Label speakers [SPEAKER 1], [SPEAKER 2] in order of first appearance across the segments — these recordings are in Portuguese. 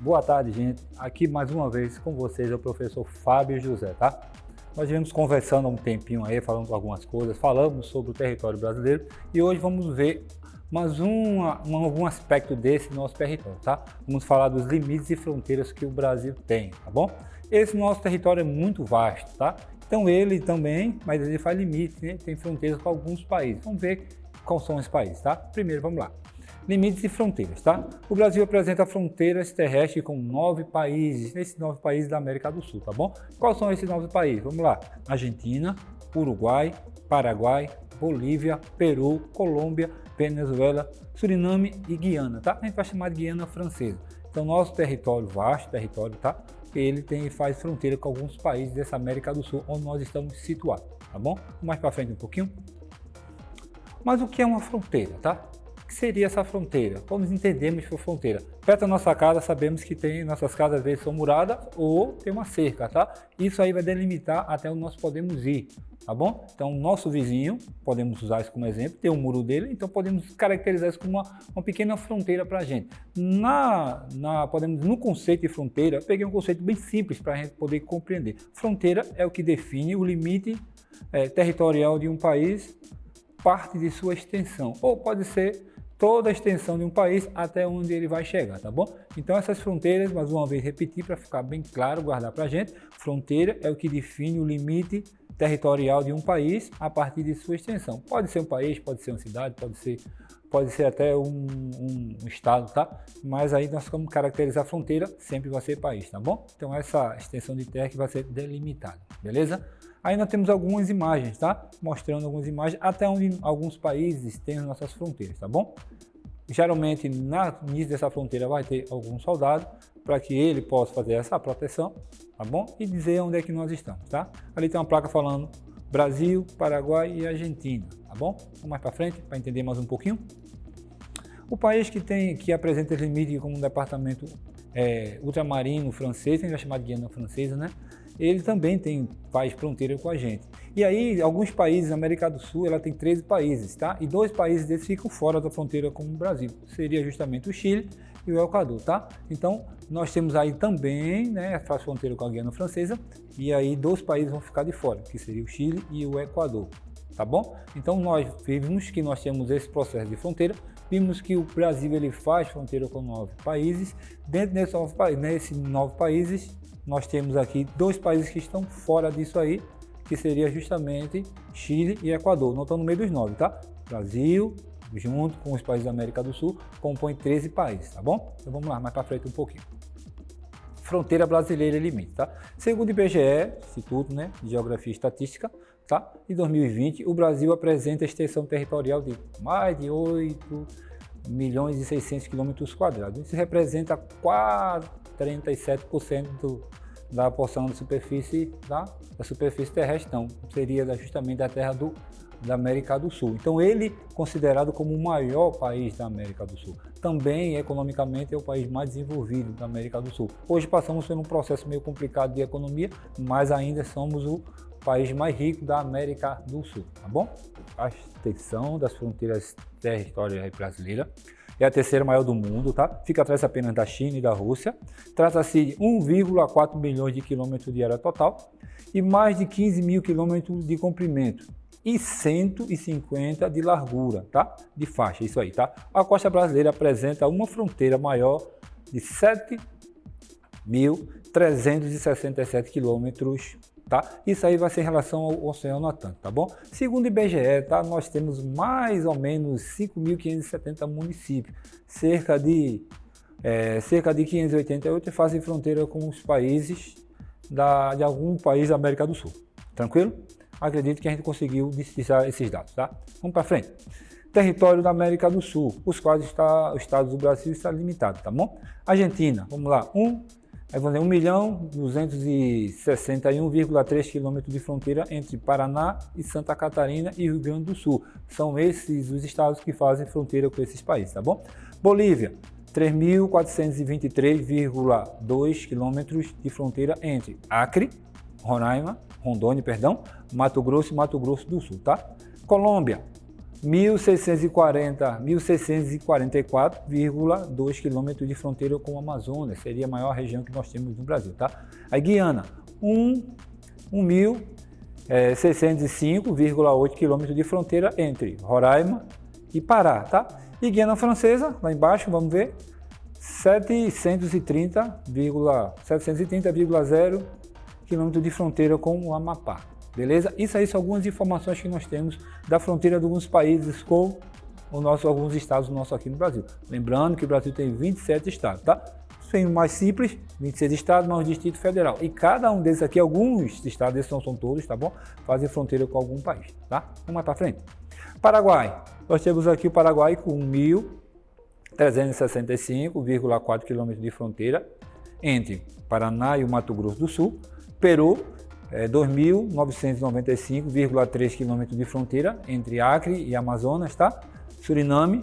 [SPEAKER 1] Boa tarde, gente. Aqui mais uma vez com vocês é o professor Fábio José, tá? Nós viemos conversando há um tempinho aí, falando algumas coisas, falamos sobre o território brasileiro e hoje vamos ver mais algum aspecto desse nosso território, tá? Vamos falar dos limites e fronteiras que o Brasil tem, tá bom? Esse nosso território é muito vasto, tá? Então ele também, mas ele faz limites, né? Tem fronteiras com alguns países. Vamos ver quais são esses países, tá? Primeiro, vamos lá. Limites e fronteiras, tá? O Brasil apresenta fronteiras terrestres com 9 países, esses 9 países da América do Sul, tá bom? Quais são esses 9 países? Vamos lá. Argentina, Uruguai, Paraguai, Bolívia, Peru, Colômbia, Venezuela, Suriname e Guiana, tá? A gente vai chamar de Guiana Francesa. Então, nosso território, vasto território, tá? Ele faz fronteira com alguns países dessa América do Sul, onde nós estamos situados, tá bom? Mais para frente um pouquinho. Mas o que é uma fronteira, tá? O que seria essa fronteira? Como entendemos que é fronteira? Perto da nossa casa, sabemos que nossas casas às vezes são muradas ou tem uma cerca, tá? Isso aí vai delimitar até onde nós podemos ir, tá bom? Então, nosso vizinho, podemos usar isso como exemplo, tem um muro dele, então podemos caracterizar isso como uma pequena fronteira para a gente. No conceito de fronteira, peguei um conceito bem simples para a gente poder compreender. Fronteira é o que define o limite territorial de um país, parte de sua extensão, ou pode ser toda a extensão de um país até onde ele vai chegar, tá bom? Então essas fronteiras, mais uma vez repetir para ficar bem claro, guardar para a gente, fronteira é o que define o limite territorial de um país a partir de sua extensão. Pode ser um país, pode ser uma cidade, pode ser até um estado, tá? Mas aí nós vamos caracterizar a fronteira, sempre vai ser país, tá bom? Então essa extensão de terra que vai ser delimitada, beleza? Aí nós temos algumas imagens, tá? Mostrando algumas imagens até onde alguns países têm as nossas fronteiras, tá bom? Geralmente, no início dessa fronteira vai ter algum soldado para que ele possa fazer essa proteção, tá bom? E dizer onde é que nós estamos, tá? Ali tem uma placa falando Brasil, Paraguai e Argentina, tá bom? Vamos mais para frente para entender mais um pouquinho. O país que apresenta esse limite como um departamento ultramarino francês, a gente vai chamar de Guiana Francesa, né? Ele também faz fronteira com a gente. E aí, alguns países, a América do Sul, ela tem 13 países, tá? E 2 países desses ficam fora da fronteira com o Brasil. Seria justamente o Chile e o Equador, tá? Então, nós temos aí também, né, faz fronteira com a Guiana Francesa, e aí 2 países vão ficar de fora, que seria o Chile e o Equador, tá bom? Então, nós vimos que nós temos esse processo de fronteira, vimos que o Brasil ele faz fronteira com 9 países. Dentro desses 9 países, nós temos aqui 2 países que estão fora disso aí, que seria justamente Chile e Equador. Não estão no meio dos 9, tá? Brasil, junto com os países da América do Sul, compõe 13 países, tá bom? Então vamos lá, mais para frente um pouquinho. Fronteira brasileira e limite, tá? Segundo o IBGE, Instituto, né, de Geografia e Estatística, tá? Em 2020, o Brasil apresenta extensão territorial de mais de 8 milhões e 600 quilômetros quadrados. Isso representa quase 37% da porção da superfície terrestre, não, seria justamente da terra da América do Sul. Então ele é considerado como o maior país da América do Sul. Também, economicamente, é o país mais desenvolvido da América do Sul. Hoje passamos por um processo meio complicado de economia, mas ainda somos o país mais rico da América do Sul, tá bom? A extensão das fronteiras territoriais brasileiras é a terceira maior do mundo, tá? Fica atrás apenas da China e da Rússia. Trata-se de 1,4 milhões de quilômetros de área total e mais de 15 mil quilômetros de comprimento e 150 de largura, tá? De faixa, isso aí, tá? A costa brasileira apresenta uma fronteira maior de 7.367 quilômetros, tá? Isso aí vai ser em relação ao Oceano Atlântico, tá bom? Segundo o IBGE, tá? Nós temos mais ou menos 5.570 municípios, cerca de 588 fazem fronteira com os países de algum país da América do Sul. Tranquilo? Acredito que a gente conseguiu distinguir esses dados, tá? Vamos para frente. Território da América do Sul, os quais os estados do Brasil estão limitados, tá bom? Argentina, vamos lá, 1.261,3 km de fronteira entre Paraná e Santa Catarina e Rio Grande do Sul. São esses os estados que fazem fronteira com esses países, tá bom? Bolívia, 3.423,2 km de fronteira entre Acre, Rondônia, Mato Grosso e Mato Grosso do Sul, tá? Colômbia, 1.644,2 quilômetros de fronteira com o Amazonas, seria a maior região que nós temos no Brasil, tá? Aí Guiana, 1.605,8 quilômetros de fronteira entre Roraima e Pará, tá? E Guiana Francesa, lá embaixo, vamos ver, 730,0 quilômetros de fronteira com o Amapá, beleza? Isso aí são algumas informações que nós temos da fronteira de alguns países com alguns estados nossos aqui no Brasil. Lembrando que o Brasil tem 27 estados, tá? Tem o mais simples, 26 estados, mais o Distrito Federal. E cada um desses aqui, alguns estados, esses não são todos, tá bom? Fazem fronteira com algum país, tá? Vamos mais para frente. Paraguai. Nós temos aqui o Paraguai com 1.365,4 quilômetros de fronteira entre Paraná e o Mato Grosso do Sul. Peru, 2.995,3 quilômetros de fronteira entre Acre e Amazonas, tá? Suriname,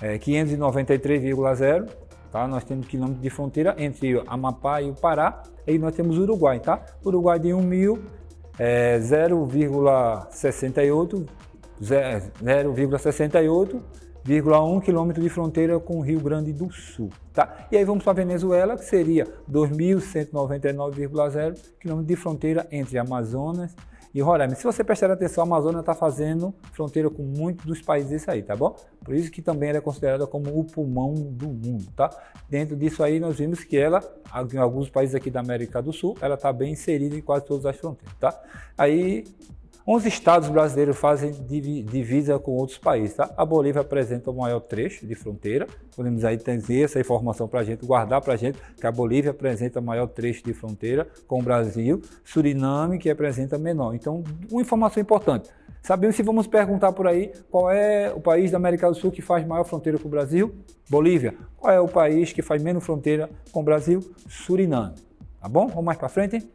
[SPEAKER 1] 593,0, tá? Nós temos quilômetros de fronteira entre Amapá e o Pará. E nós temos o Uruguai, tá? Uruguai de 0,68,1 quilômetro de fronteira com o Rio Grande do Sul, tá? E aí vamos para a Venezuela, que seria 2.199,0 quilômetros de fronteira entre Amazonas e Roraima. Se você prestar atenção, a Amazônia está fazendo fronteira com muitos dos países aí, tá bom? Por isso que também ela é considerada como o pulmão do mundo, tá? Dentro disso aí nós vimos que ela, em alguns países aqui da América do Sul, ela está bem inserida em quase todas as fronteiras, tá? Aí 11 estados brasileiros fazem divisa com outros países, tá? A Bolívia apresenta o maior trecho de fronteira. Podemos aí ter essa informação para a gente, guardar para a gente, que a Bolívia apresenta o maior trecho de fronteira com o Brasil. Suriname, que apresenta menor. Então, uma informação importante. Sabemos se vamos perguntar por aí qual é o país da América do Sul que faz maior fronteira com o Brasil? Bolívia. Qual é o país que faz menos fronteira com o Brasil? Suriname. Tá bom? Vamos mais para frente?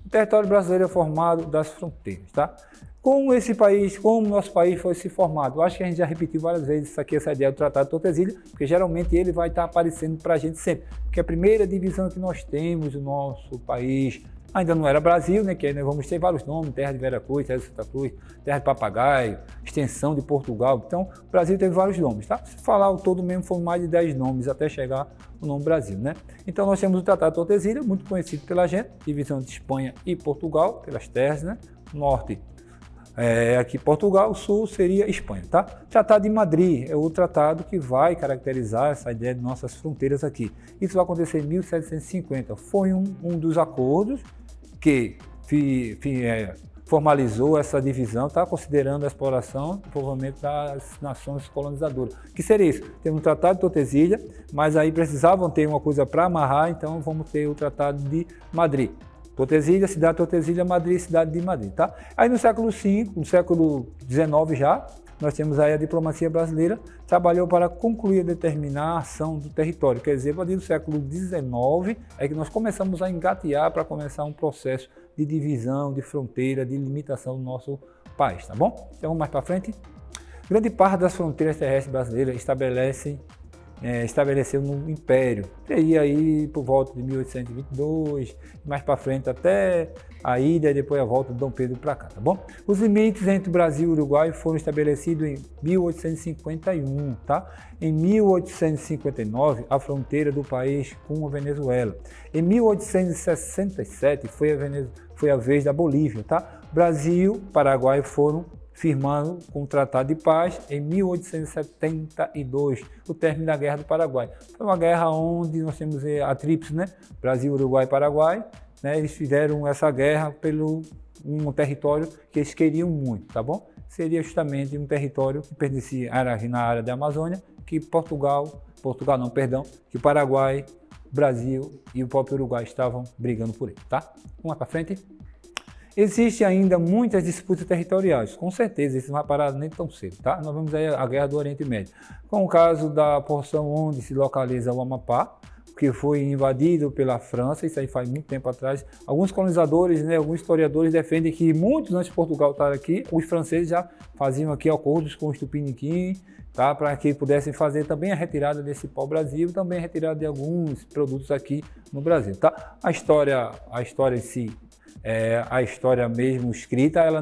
[SPEAKER 1] O território brasileiro é formado das fronteiras, tá? Como esse país, como o nosso país foi se formado? Eu acho que a gente já repetiu várias vezes isso aqui, essa ideia do Tratado de Tordesilhas, porque geralmente ele vai estar aparecendo para a gente sempre. Porque a primeira divisão que nós temos do nosso país ainda não era Brasil, né? Que aí nós vamos ter vários nomes, terra de Veracruz, terra de Santa Cruz, terra de Papagaio, extensão de Portugal. Então, o Brasil teve vários nomes, tá? Se falar o todo mesmo, foram mais de 10 nomes até chegar o nome Brasil, né? Então, nós temos o Tratado de Tordesilhas, muito conhecido pela gente, divisão de Espanha e Portugal, pelas terras, né? Norte, aqui Portugal, sul seria Espanha, tá? Tratado de Madrid é o tratado que vai caracterizar essa ideia de nossas fronteiras aqui. Isso vai acontecer em 1750. Foi um dos acordos que formalizou essa divisão, tá? Considerando a exploração e desenvolvimento das nações colonizadoras. Que seria isso? Temos um Tratado de Tordesilhas, mas aí precisavam ter uma coisa para amarrar, então vamos ter o Tratado de Madrid. Tordesilhas, cidade de Tordesilhas, Madrid, cidade de Madrid, tá? Aí no século V, no século XIX já, nós temos aí a diplomacia brasileira, trabalhou para concluir e determinar a ação do território. Quer dizer, a partir do século XIX é que nós começamos a engatear para começar um processo de divisão, de fronteira, de limitação do nosso país, tá bom? Então vamos mais para frente. Grande parte das fronteiras terrestres brasileiras estabeleceu no Império. Teria aí por volta de 1822, mais para frente até a ida e depois a volta de Dom Pedro para cá, tá bom? Os limites entre o Brasil e o Uruguai foram estabelecidos em 1851, tá? Em 1859, a fronteira do país com a Venezuela. Em 1867 foi a vez da Bolívia, tá? Brasil e Paraguai foram firmando com o Tratado de Paz em 1872, o término da Guerra do Paraguai. Foi uma guerra onde nós temos a tríplice, né? Brasil, Uruguai e Paraguai, né? Eles fizeram essa guerra pelo um território que eles queriam muito, tá bom? Seria justamente um território que pertencia na área da Amazônia, que que o Paraguai, Brasil e o próprio Uruguai estavam brigando por ele, tá? Vamos para frente. Existem ainda muitas disputas territoriais, com certeza, isso não vai parar nem tão cedo, tá? Nós vamos aí a Guerra do Oriente Médio, com o caso da porção onde se localiza o Amapá, que foi invadido pela França, isso aí faz muito tempo atrás. Alguns colonizadores, né, alguns historiadores defendem que muitos antes de Portugal estar aqui, os franceses já faziam aqui acordos com os Tupiniquim, tá? Para que pudessem fazer também a retirada desse pau-brasil, também a retirada de alguns produtos aqui no Brasil, tá? A história em si, a história mesmo escrita, ela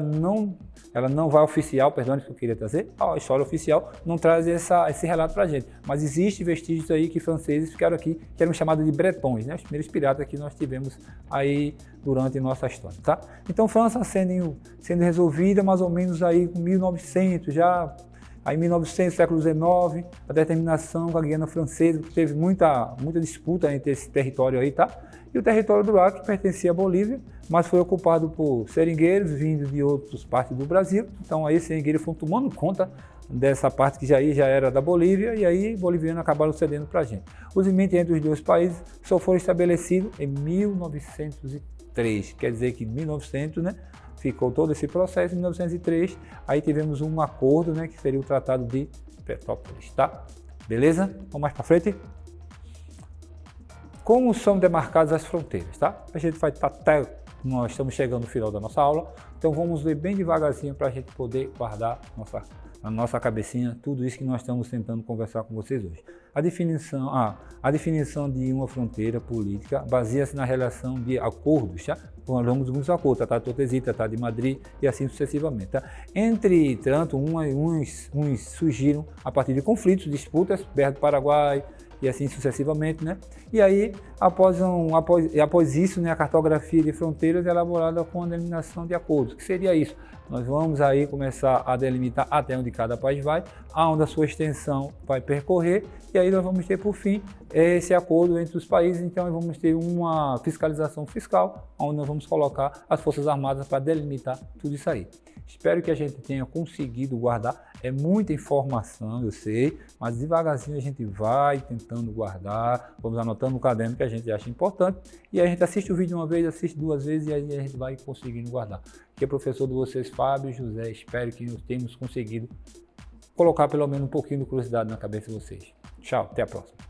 [SPEAKER 1] ela não vai oficial, perdão, isso que eu queria trazer, a história oficial não traz esse relato para a gente, mas existe vestígios aí que franceses ficaram aqui, que eram chamados de bretões, né? Os primeiros piratas que nós tivemos aí durante nossa história, tá? Então, França sendo resolvida mais ou menos aí com 1900, já aí 1900, século XIX, a determinação com a Guiana Francesa, que teve muita disputa entre esse território aí, tá? E o território do Acre pertencia à Bolívia, mas foi ocupado por seringueiros vindos de outras partes do Brasil. Então aí seringueiros foram tomando conta dessa parte que já era da Bolívia, e aí bolivianos acabaram cedendo para a gente. Os limites entre os dois países só foram estabelecidos em 1903, quer dizer que em 1900, né, ficou todo esse processo. Em 1903, aí tivemos um acordo, né, que seria o Tratado de Petrópolis, tá? Beleza? Vamos mais para frente. Como são demarcadas as fronteiras, tá? A gente vai até, nós estamos chegando no final da nossa aula, então vamos ler bem devagarzinho para a gente poder guardar na nossa cabecinha tudo isso que nós estamos tentando conversar com vocês hoje. A definição de uma fronteira política baseia-se na relação de acordos, tá? Ao longo dos muitos acordos, Tratado de Tordesilhas, Tratado de Madrid e assim sucessivamente, tá? Entretanto, uns surgiram a partir de conflitos, disputas, Guerra do Paraguai, e assim sucessivamente, né? E aí, após isso, né, a cartografia de fronteiras é elaborada com a delineação de acordos. O que seria isso? Nós vamos aí começar a delimitar até onde cada país vai, aonde a sua extensão vai percorrer, e aí nós vamos ter, por fim, esse acordo entre os países. Então, nós vamos ter uma fiscalização fiscal, onde nós vamos colocar as Forças Armadas para delimitar tudo isso aí. Espero que a gente tenha conseguido guardar. É muita informação, eu sei, mas devagarzinho a gente vai tentando guardar, vamos anotando no caderno que a gente acha importante, e aí a gente assiste o vídeo uma vez, assiste duas vezes, e aí a gente vai conseguindo guardar. Aqui é o professor de vocês, Fábio José. Espero que nós tenhamos conseguido colocar pelo menos um pouquinho de curiosidade na cabeça de vocês. Tchau, até a próxima.